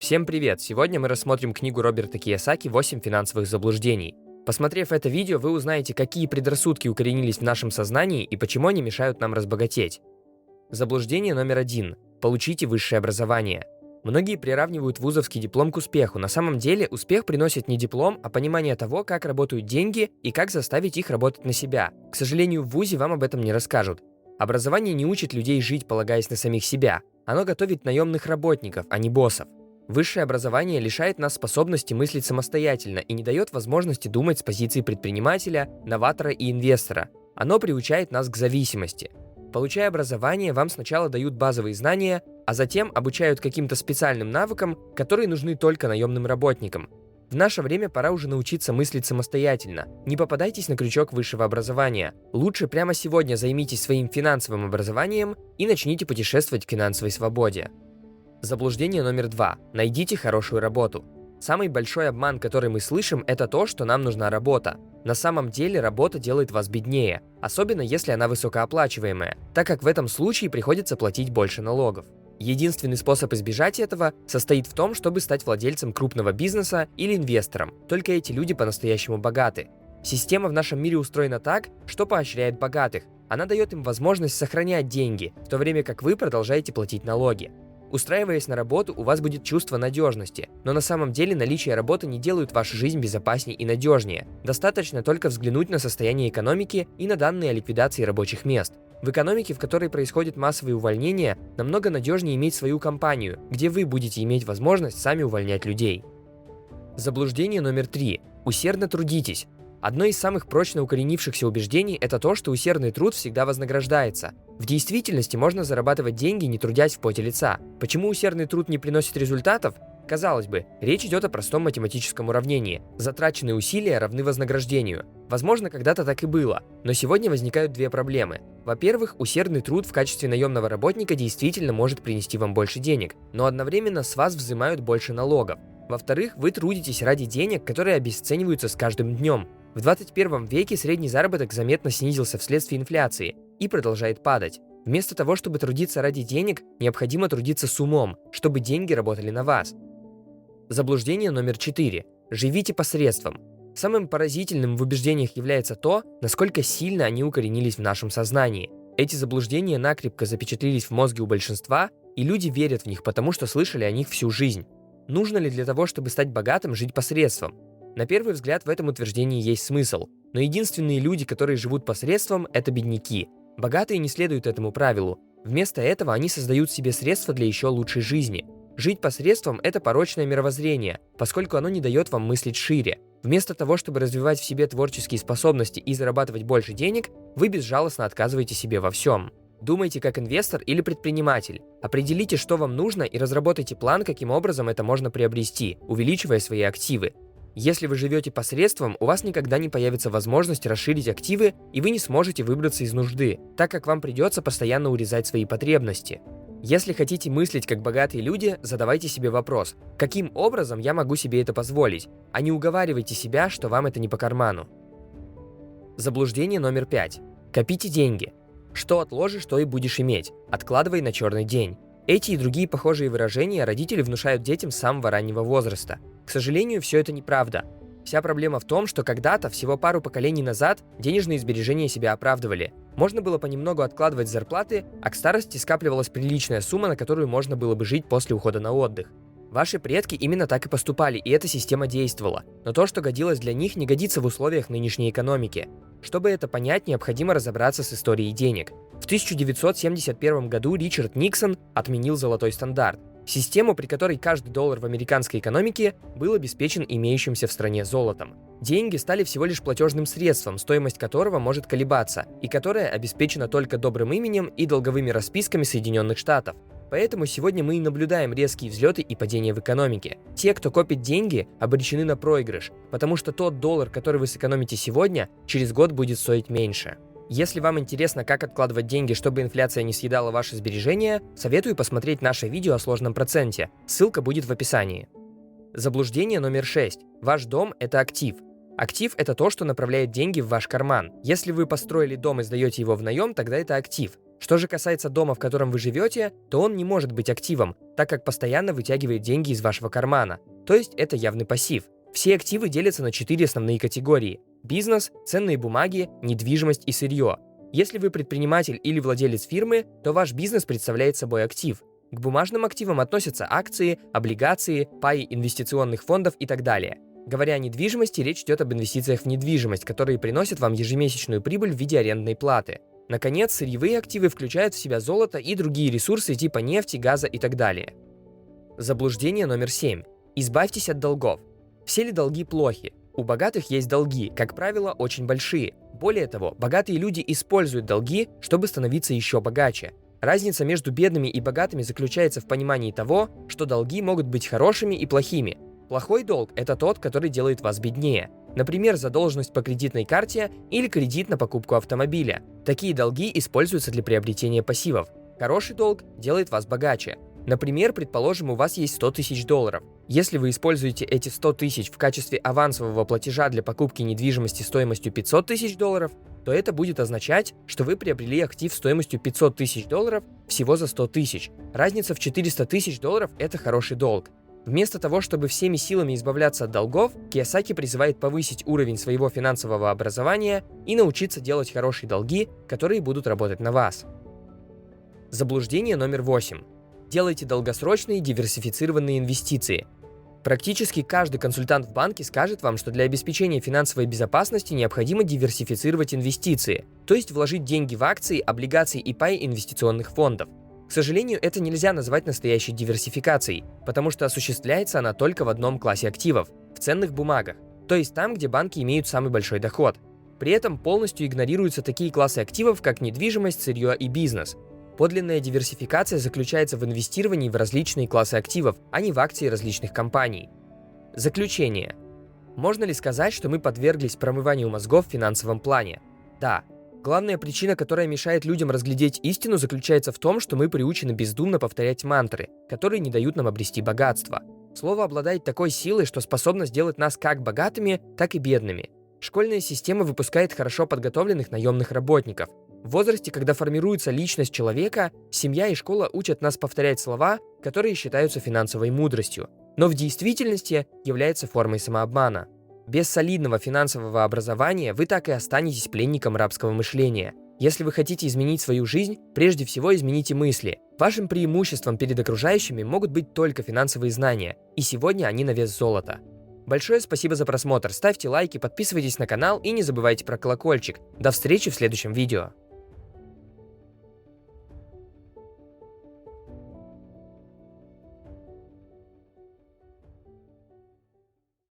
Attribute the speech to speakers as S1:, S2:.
S1: Всем привет! Сегодня мы рассмотрим книгу Роберта Кийосаки «8 финансовых заблуждений». Посмотрев это видео, вы узнаете, какие предрассудки укоренились в нашем сознании и почему они мешают нам разбогатеть. Заблуждение номер 1. Получите высшее образование. Многие приравнивают вузовский диплом к успеху. На самом деле, успех приносит не диплом, а понимание того, как работают деньги и как заставить их работать на себя. К сожалению, в вузе вам об этом не расскажут. Образование не учит людей жить, полагаясь на самих себя. Оно готовит наемных работников, а не боссов. Высшее образование лишает нас способности мыслить самостоятельно и не дает возможности думать с позиции предпринимателя, новатора и инвестора. Оно приучает нас к зависимости. Получая образование, вам сначала дают базовые знания, а затем обучают каким-то специальным навыкам, которые нужны только наемным работникам. В наше время пора уже научиться мыслить самостоятельно. Не попадайтесь на крючок высшего образования. Лучше прямо сегодня займитесь своим финансовым образованием и начните путешествовать к финансовой свободе. Заблуждение номер 2. Найдите хорошую работу. Самый большой обман, который мы слышим, это то, что нам нужна работа. На самом деле работа делает вас беднее, особенно если она высокооплачиваемая, так как в этом случае приходится платить больше налогов. Единственный способ избежать этого состоит в том, чтобы стать владельцем крупного бизнеса или инвестором. Только эти люди по-настоящему богаты. Система в нашем мире устроена так, что поощряет богатых. Она дает им возможность сохранять деньги, в то время как вы продолжаете платить налоги. Устраиваясь на работу, у вас будет чувство надежности, но на самом деле наличие работы не делает вашу жизнь безопаснее и надежнее. Достаточно только взглянуть на состояние экономики и на данные о ликвидации рабочих мест. В экономике, в которой происходят массовые увольнения, намного надежнее иметь свою компанию, где вы будете иметь возможность сами увольнять людей. Заблуждение номер 3. Усердно трудитесь. Одно из самых прочно укоренившихся убеждений – это то, что усердный труд всегда вознаграждается. В действительности можно зарабатывать деньги, не трудясь в поте лица. Почему усердный труд не приносит результатов? Казалось бы, речь идет о простом математическом уравнении. Затраченные усилия равны вознаграждению. Возможно, когда-то так и было, но сегодня возникают две проблемы. Во-первых, усердный труд в качестве наемного работника действительно может принести вам больше денег, но одновременно с вас взимают больше налогов. Во-вторых, вы трудитесь ради денег, которые обесцениваются с каждым днем. В 21 веке средний заработок заметно снизился вследствие инфляции и продолжает падать. Вместо того, чтобы трудиться ради денег, необходимо трудиться с умом, чтобы деньги работали на вас. Заблуждение номер 4. Живите посредством. Самым поразительным в убеждениях является то, насколько сильно они укоренились в нашем сознании. Эти заблуждения накрепко запечатлелись в мозге у большинства, и люди верят в них, потому что слышали о них всю жизнь. Нужно ли для того, чтобы стать богатым, жить посредством? На первый взгляд в этом утверждении есть смысл, но единственные люди, которые живут посредством, это бедняки. Богатые не следуют этому правилу. Вместо этого они создают себе средства для еще лучшей жизни. Жить посредством – это порочное мировоззрение, поскольку оно не дает вам мыслить шире. Вместо того, чтобы развивать в себе творческие способности и зарабатывать больше денег, вы безжалостно отказываете себе во всем. Думайте как инвестор или предприниматель. Определите, что вам нужно, и разработайте план, каким образом это можно приобрести, увеличивая свои активы. Если вы живете посредством, у вас никогда не появится возможность расширить активы, и вы не сможете выбраться из нужды, так как вам придется постоянно урезать свои потребности. Если хотите мыслить как богатые люди, задавайте себе вопрос: каким образом я могу себе это позволить, а не уговаривайте себя, что вам это не по карману. Заблуждение номер 5. Копите деньги. Что отложишь, то и будешь иметь. Откладывай на черный день. Эти и другие похожие выражения родители внушают детям с самого раннего возраста. К сожалению, все это неправда. Вся проблема в том, что когда-то, всего пару поколений назад, денежные сбережения себя оправдывали. Можно было понемногу откладывать зарплаты, а к старости скапливалась приличная сумма, на которую можно было бы жить после ухода на отдых. Ваши предки именно так и поступали, и эта система действовала. Но то, что годилось для них, не годится в условиях нынешней экономики. Чтобы это понять, необходимо разобраться с историей денег. В 1971 году Ричард Никсон отменил золотой стандарт. Систему, при которой каждый доллар в американской экономике был обеспечен имеющимся в стране золотом. Деньги стали всего лишь платежным средством, стоимость которого может колебаться, и которое обеспечено только добрым именем и долговыми расписками Соединенных Штатов. Поэтому сегодня мы и наблюдаем резкие взлеты и падения в экономике. Те, кто копит деньги, обречены на проигрыш, потому что тот доллар, который вы сэкономите сегодня, через год будет стоить меньше. Если вам интересно, как откладывать деньги, чтобы инфляция не съедала ваши сбережения, советую посмотреть наше видео о сложном проценте. Ссылка будет в описании. Заблуждение номер 6. Ваш дом – это актив. Актив – это то, что направляет деньги в ваш карман. Если вы построили дом и сдаете его в наем, тогда это актив. Что же касается дома, в котором вы живете, то он не может быть активом, так как постоянно вытягивает деньги из вашего кармана. То есть это явный пассив. Все активы делятся на 4 основные категории: бизнес, ценные бумаги, недвижимость и сырье. Если вы предприниматель или владелец фирмы, то ваш бизнес представляет собой актив. К бумажным активам относятся акции, облигации, паи инвестиционных фондов и так далее. Говоря о недвижимости, речь идет об инвестициях в недвижимость, которые приносят вам ежемесячную прибыль в виде арендной платы. Наконец, сырьевые активы включают в себя золото и другие ресурсы типа нефти, газа и так далее. Заблуждение номер 7. Избавьтесь от долгов. Все ли долги плохи? У богатых есть долги, как правило, очень большие. Более того, богатые люди используют долги, чтобы становиться еще богаче. Разница между бедными и богатыми заключается в понимании того, что долги могут быть хорошими и плохими. Плохой долг – это тот, который делает вас беднее. Например, задолженность по кредитной карте или кредит на покупку автомобиля. Такие долги используются для приобретения пассивов. Хороший долг делает вас богаче. Например, предположим, у вас есть 100 тысяч долларов. Если вы используете эти 100 тысяч в качестве авансового платежа для покупки недвижимости стоимостью 500 тысяч долларов, то это будет означать, что вы приобрели актив стоимостью 500 тысяч долларов всего за 100 тысяч. Разница в 400 тысяч долларов – это хороший долг. Вместо того, чтобы всеми силами избавляться от долгов, Кийосаки призывает повысить уровень своего финансового образования и научиться делать хорошие долги, которые будут работать на вас. Заблуждение номер 8. Делайте долгосрочные диверсифицированные инвестиции. Практически каждый консультант в банке скажет вам, что для обеспечения финансовой безопасности необходимо диверсифицировать инвестиции, то есть вложить деньги в акции, облигации и паи инвестиционных фондов. К сожалению, это нельзя назвать настоящей диверсификацией, потому что осуществляется она только в одном классе активов – в ценных бумагах, то есть там, где банки имеют самый большой доход. При этом полностью игнорируются такие классы активов, как недвижимость, сырье и бизнес. Подлинная диверсификация заключается в инвестировании в различные классы активов, а не в акции различных компаний. Заключение. Можно ли сказать, что мы подверглись промыванию мозгов в финансовом плане? Да. Главная причина, которая мешает людям разглядеть истину, заключается в том, что мы приучены бездумно повторять мантры, которые не дают нам обрести богатство. Слово обладает такой силой, что способно сделать нас как богатыми, так и бедными. Школьная система выпускает хорошо подготовленных наемных работников. В возрасте, когда формируется личность человека, семья и школа учат нас повторять слова, которые считаются финансовой мудростью, но в действительности являются формой самообмана. Без солидного финансового образования вы так и останетесь пленником рабского мышления. Если вы хотите изменить свою жизнь, прежде всего измените мысли. Вашим преимуществом перед окружающими могут быть только финансовые знания, и сегодня они на вес золота. Большое спасибо за просмотр, ставьте лайки, подписывайтесь на канал и не забывайте про колокольчик. До встречи в следующем видео.